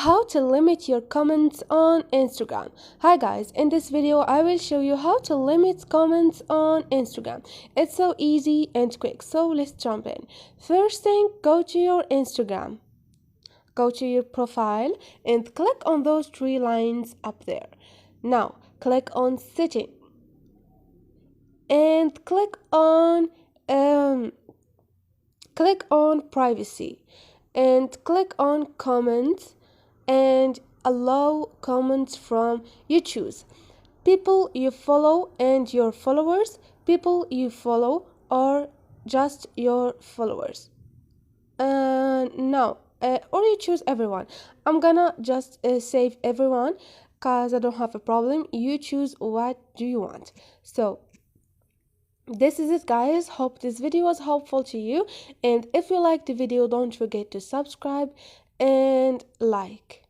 How to limit your comments on Instagram. Hi guys, in this video I will show you how to limit comments on Instagram. It's so easy and quick, so let's jump in. First thing, go to your Instagram. Go to your profile and click on those three lines up there. Now click on setting and click on privacy and click on comments and allow comments from you choose people you follow and your followers, people you follow or just your followers. Now or you choose everyone. I'm gonna just save everyone because I don't have a problem. You choose what do you want. So this is it guys, hope this video was helpful to you, and if you liked the video don't forget to subscribe and like.